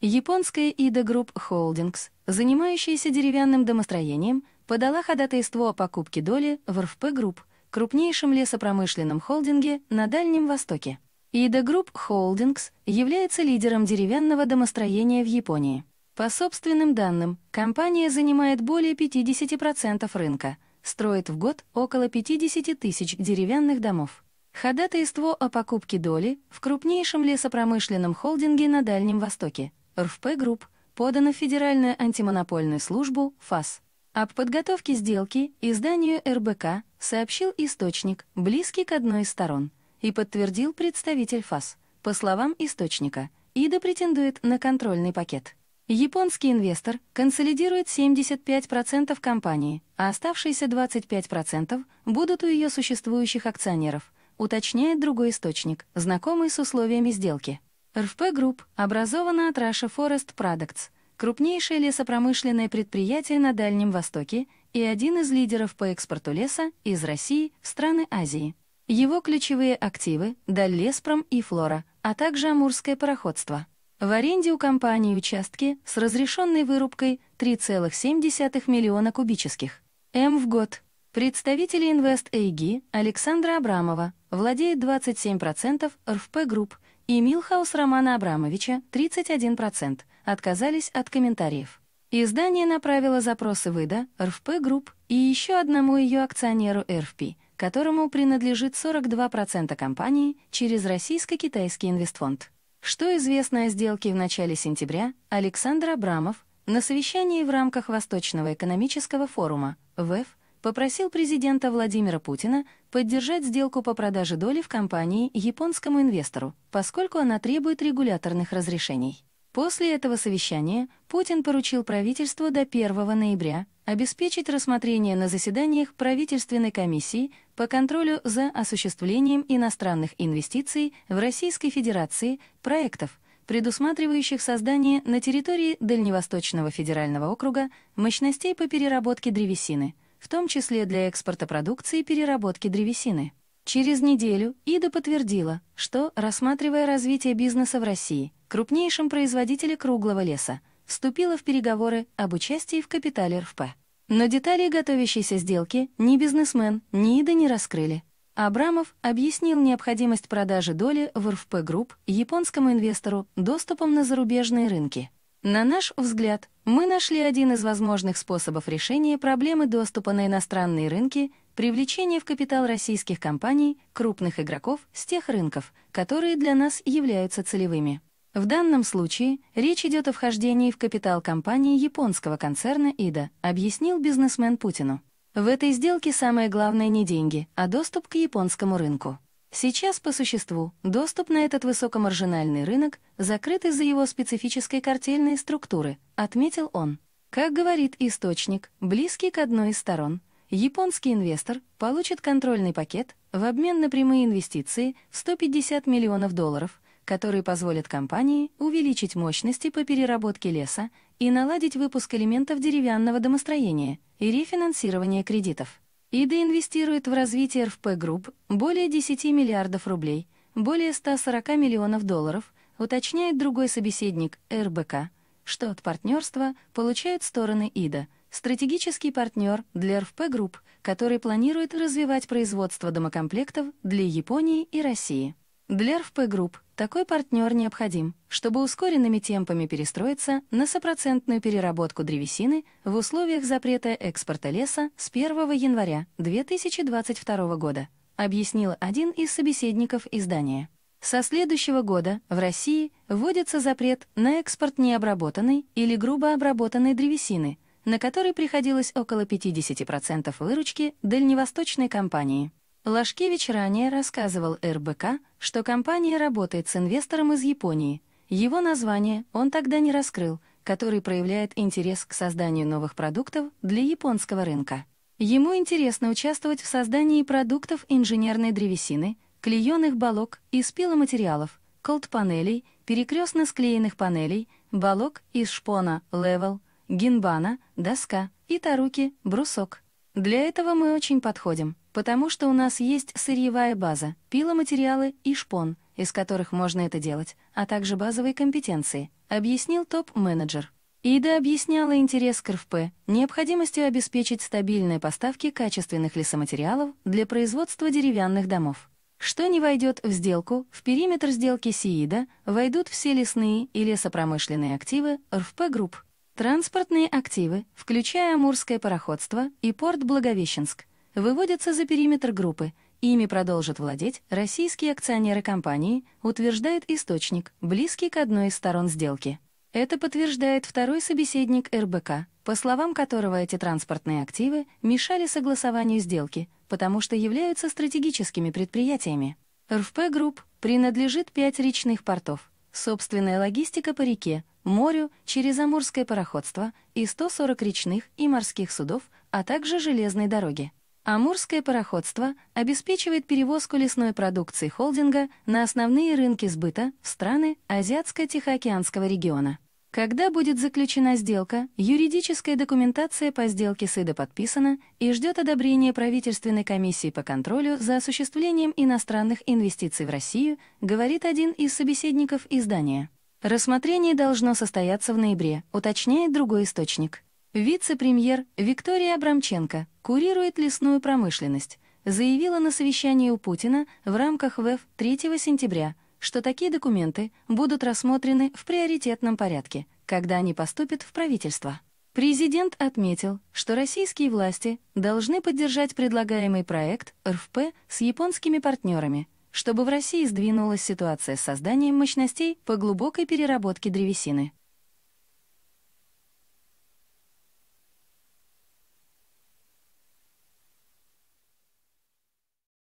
Японская Ida Group Holdings, занимающаяся деревянным домостроением, подала ходатайство о покупке доли в РФП Групп, крупнейшем лесопромышленном холдинге на Дальнем Востоке. Ida Group Holdings является лидером деревянного домостроения в Японии. По собственным данным, компания занимает более 50% рынка, строит в год около 50 тысяч деревянных домов. Ходатайство о покупке доли в крупнейшем лесопромышленном холдинге на Дальнем Востоке, РФП Групп, подано в Федеральную антимонопольную службу ФАС. Об подготовке сделки изданию РБК сообщил источник, близкий к одной из сторон, и подтвердил представитель ФАС. По словам источника, Ида претендует на контрольный пакет. Японский инвестор консолидирует 75% компании, а оставшиеся 25% будут у ее существующих акционеров, уточняет другой источник, знакомый с условиями сделки. РФП Групп образована от Russia Forest Products, крупнейшее лесопромышленное предприятие на Дальнем Востоке и один из лидеров по экспорту леса из России в страны Азии. Его ключевые активы – Дальлеспром и Флора, а также Амурское пароходство. В аренде у компании участки с разрешенной вырубкой 3,7 миллиона кубических в год. Представитель Invest AG Александра Абрамова владеет 27% РФП Групп и Милхаус Романа Абрамовича 31%, отказались от комментариев. Издание направило запросы в Ида, РФП Групп и еще одному ее акционеру РФП, которому принадлежит 42% компании через российско-китайский инвестфонд. Что известно о сделке в начале сентября, Александр Абрамов на совещании в рамках Восточного экономического форума ВЭФ попросил президента Владимира Путина поддержать сделку по продаже доли в компании японскому инвестору, поскольку она требует регуляторных разрешений. После этого совещания Путин поручил правительству до 1 ноября обеспечить рассмотрение на заседаниях правительственной комиссии по контролю за осуществлением иностранных инвестиций в Российской Федерации проектов, предусматривающих создание на территории Дальневосточного федерального округа мощностей по переработке древесины, в том числе для экспорта продукции переработки древесины. Через неделю Ида подтвердила, что, рассматривая развитие бизнеса в России, крупнейшем производителе круглого леса, вступила в переговоры об участии в капитале РФП. Но детали готовящейся сделки ни бизнесмен, ни Ида не раскрыли. Абрамов объяснил необходимость продажи доли в РФП Групп японскому инвестору доступом на зарубежные рынки. На наш взгляд, мы нашли один из возможных способов решения проблемы доступа на иностранные рынки – привлечение в капитал российских компаний, крупных игроков с тех рынков, которые для нас являются целевыми. В данном случае речь идет о вхождении в капитал компании японского концерна Ида, объяснил бизнесмен Путину. В этой сделке самое главное не деньги, а доступ к японскому рынку. Сейчас, по существу, доступ на этот высокомаржинальный рынок закрыт из-за его специфической картельной структуры, отметил он. Как говорит источник, близкий к одной из сторон, японский инвестор получит контрольный пакет в обмен на прямые инвестиции в $150 миллионов, которые позволят компании увеличить мощности по переработке леса и наладить выпуск элементов деревянного домостроения и рефинансирование кредитов. Ида инвестирует в развитие РФП Групп более 10 миллиардов рублей, более $140 миллионов, уточняет другой собеседник РБК, что от партнерства получают стороны Ида, стратегический партнер для РФП Групп, который планирует развивать производство домокомплектов для Японии и России. Для РФП Групп такой партнер необходим, чтобы ускоренными темпами перестроиться на стопроцентную переработку древесины в условиях запрета экспорта леса с 1 января 2022 года, объяснил один из собеседников издания. Со следующего года в России вводится запрет на экспорт необработанной или грубо обработанной древесины, на которой приходилось около 50% выручки дальневосточной компании. Лашкевич ранее рассказывал РБК, что компания работает с инвестором из Японии. Его название он тогда не раскрыл, который проявляет интерес к созданию новых продуктов для японского рынка. Ему интересно участвовать в создании продуктов инженерной древесины, клееных балок из пиломатериалов, колд-панелей, перекрестно склеенных панелей, балок из шпона, левел, гинбана, доска и таруки, брусок. Для этого мы очень подходим, потому что у нас есть сырьевая база, пиломатериалы и шпон, из которых можно это делать, а также базовые компетенции, объяснил топ-менеджер. ИДА объясняла интерес к РФП необходимостью обеспечить стабильные поставки качественных лесоматериалов для производства деревянных домов. Что не войдет в сделку, в периметр сделки СИИДА войдут все лесные и лесопромышленные активы РФП Групп. Транспортные активы, включая Амурское пароходство и порт Благовещенск, выводятся за периметр группы. Ими продолжат владеть российские акционеры компании, утверждает источник, близкий к одной из сторон сделки. Это подтверждает второй собеседник РБК, по словам которого эти транспортные активы мешали согласованию сделки, потому что являются стратегическими предприятиями. РФП Групп принадлежит 5 речных портов, собственная логистика по реке, морю, через Амурское пароходство и 140 речных и морских судов, а также железной дороги. Амурское пароходство обеспечивает перевозку лесной продукции холдинга на основные рынки сбыта в страны Азиатско-Тихоокеанского региона. Когда будет заключена сделка, юридическая документация по сделке с ИДА подписана и ждет одобрения правительственной комиссии по контролю за осуществлением иностранных инвестиций в Россию, говорит один из собеседников издания. Рассмотрение должно состояться в ноябре, уточняет другой источник. Вице-премьер Виктория Абрамченко курирует лесную промышленность, заявила на совещании у Путина в рамках ВЭФ 3 сентября, что такие документы будут рассмотрены в приоритетном порядке, когда они поступят в правительство. Президент отметил, что российские власти должны поддержать предлагаемый проект РФП с японскими партнерами, чтобы в России сдвинулась ситуация с созданием мощностей по глубокой переработке древесины.